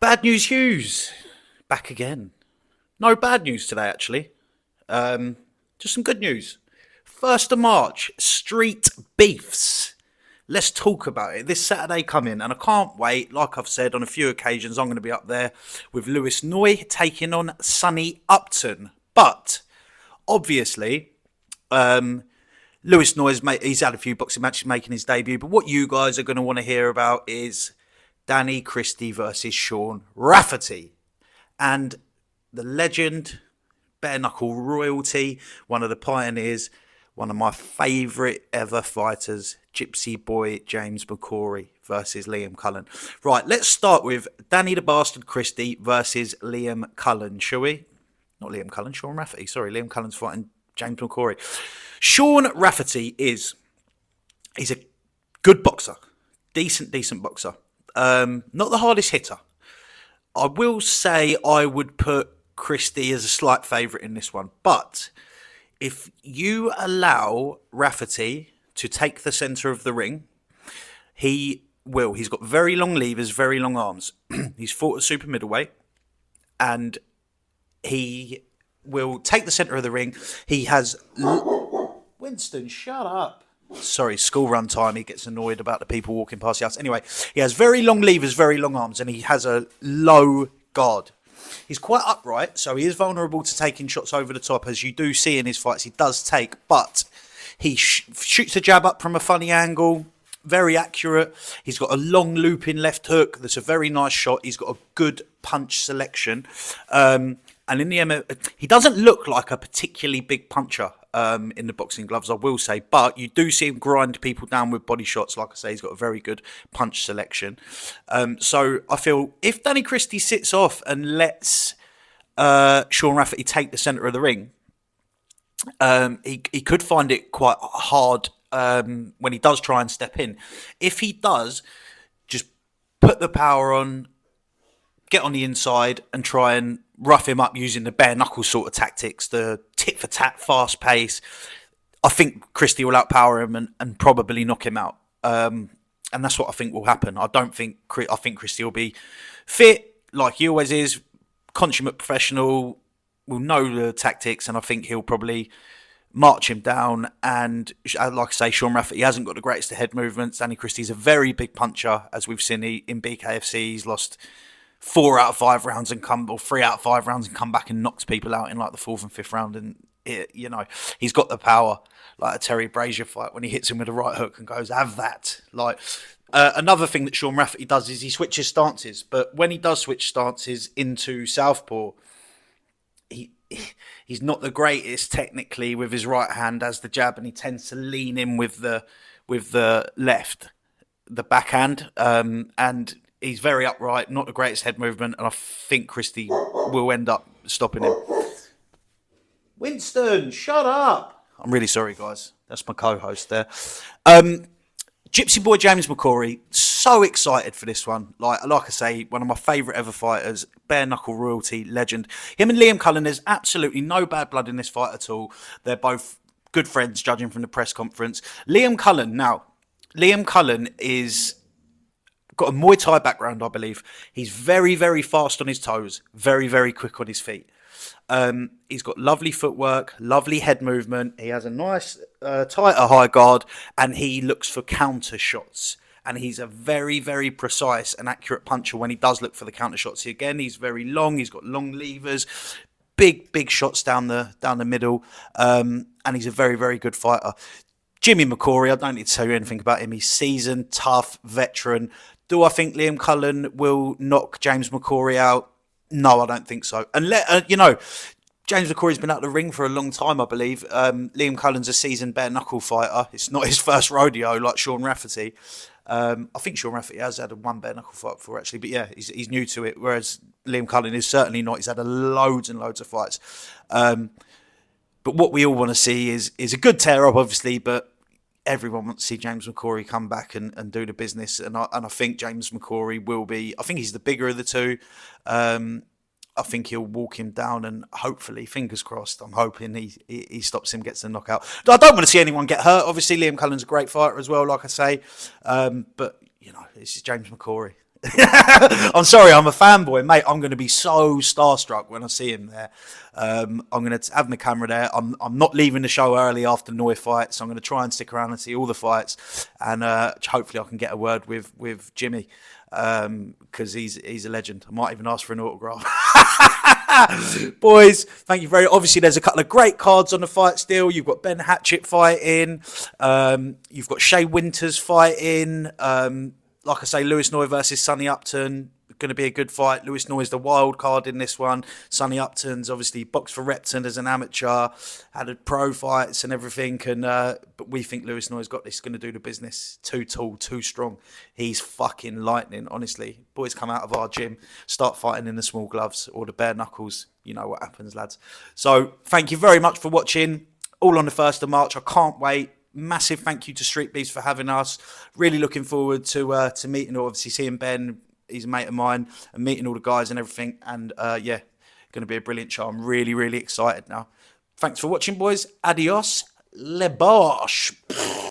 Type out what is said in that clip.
Bad news, Hughes. Back again. No bad news today, actually. Just some good news. 1st of March, Street Beefs. Let's talk about it. This Saturday coming, and I can't wait. Like I've said on a few occasions, I'm going to be up there with Lewis Noy taking on Sonny Upton. But, obviously, Lewis Noy's he's had a few boxing matches making his debut. But what you guys are going to want to hear about is Danny Christie versus Shaun Rafferty. And the legend, bare knuckle royalty, one of the pioneers, one of my favourite ever fighters, Gypsy boy James McCrory versus Liam Cullen. Right, let's start with Danny the Bastard Christie versus Liam Cullen, shall we? Not Liam Cullen, Shaun Rafferty. Sorry, Liam Cullen's fighting James McCrory. Shaun Rafferty he's a good boxer. Decent boxer. Not the hardest hitter. I will say I would put Christie as a slight favourite in this one. But if you allow Rafferty to take the centre of the ring, he will. He's got very long levers, very long arms. He's fought at super middleweight, and he will take the centre of the ring. He has... Winston, shut up. Sorry, school run time. He gets annoyed about the people walking past the house. Anyway, he has very long levers, very long arms, and he has a low guard. He's quite upright, so he is vulnerable to taking shots over the top, as you do see in his fights. He does take, but he shoots a jab up from a funny angle, very accurate. He's got a long looping left hook. That's a very nice shot. He's got a good punch selection. And in the MMA, he doesn't look like a particularly big puncher in the boxing gloves, I will say. But you do see him grind people down with body shots. Like I say, he's got a very good punch selection. So I feel if Danny Christie sits off and lets Shaun Rafferty take the centre of the ring, he could find it quite hard when he does try and step in. If he does, just put the power on, get on the inside and try and rough him up using the bare knuckle sort of tactics, the tit for tat, fast pace. I think Christie will outpower him and probably knock him out. And that's what I think will happen. I think Christie will be fit like he always is, consummate professional, will know the tactics, and I think he'll probably march him down. And like I say, Shaun Rafferty hasn't got the greatest of head movements. Danny Christie's a very big puncher, as we've seen in BKFC. He's lost 4 out of 5 rounds and 3 out of 5 rounds and come back and knocks people out in like the 4th and 5th round. And he's got the power, like a Terry Brazier fight when he hits him with a right hook and goes, have that. Like another thing that Shaun Rafferty does is he switches stances, but when he does switch stances into southpaw, he's not the greatest technically with his right hand as the jab, and he tends to lean in with the left, the backhand, and he's very upright, not the greatest head movement, and I think Christie will end up stopping him. Winston, shut up! I'm really sorry, guys. That's my co-host there. Gypsy boy James McCrory, so excited for this one. Like I say, one of my favourite ever fighters, bare knuckle royalty, legend. Him and Liam Cullen, there's absolutely no bad blood in this fight at all. They're both good friends, judging from the press conference. Liam Cullen is got a Muay Thai background, I believe. He's very, very fast on his toes, very, very quick on his feet. He's got lovely footwork, lovely head movement. He has a nice, tighter high guard, and he looks for counter shots. And he's a very, very precise and accurate puncher when he does look for the counter shots. Again, he's very long. He's got long levers, big shots down the middle, and he's a very, very good fighter. Jimmy McCrory, I don't need to tell you anything about him. He's seasoned, tough, veteran. Do I think Liam Cullen will knock James McCrory out? No, I don't think so. And James McCrory's been out of the ring for a long time, I believe. Liam Cullen's a seasoned bare knuckle fighter. It's not his first rodeo like Shaun Rafferty. I think Shaun Rafferty has had one bare knuckle fight before, actually. But yeah, he's new to it, whereas Liam Cullen is certainly not. He's had loads and loads of fights. But what we all want to see is a good tear-up, obviously, but everyone wants to see James McCrory come back and do the business. And I think James McCrory will be... I think he's the bigger of the two. I think he'll walk him down, and hopefully, fingers crossed, I'm hoping he stops him, gets the knockout. I don't want to see anyone get hurt. Obviously, Liam Cullen's a great fighter as well, like I say. But, this is James McCrory. I'm sorry, I'm a fanboy, mate. I'm going to be so starstruck when I see him there. I'm going to have my camera there. I'm not leaving the show early after Noy fights. I'm going to try and stick around and see all the fights, and hopefully I can get a word with Jimmy, because he's a legend. I might even ask for an autograph. Boys, thank you very. Obviously, there's a couple of great cards on the fight still. You've got Ben Hatchett fighting. You've got Shea Winters fighting. Like I say, Lewis Noy versus Sonny Upton. Going to be a good fight. Lewis Noy is the wild card in this one. Sonny Upton's obviously boxed for Repton as an amateur, had a pro fights and everything. And but we think Lewis Noy's got this. Going to do the business. Too tall, too strong. He's fucking lightning, honestly. Boys come out of our gym, start fighting in the small gloves or the bare knuckles. You know what happens, lads. So thank you very much for watching. All on the 1st of March. I can't wait. Massive thank you to StreetBeefz for having us. Really looking forward to meeting, obviously seeing Ben. He's a mate of mine, and meeting all the guys and everything. And yeah, going to be a brilliant show. I'm really, really excited now. Thanks for watching, boys. Adios. Le bosh.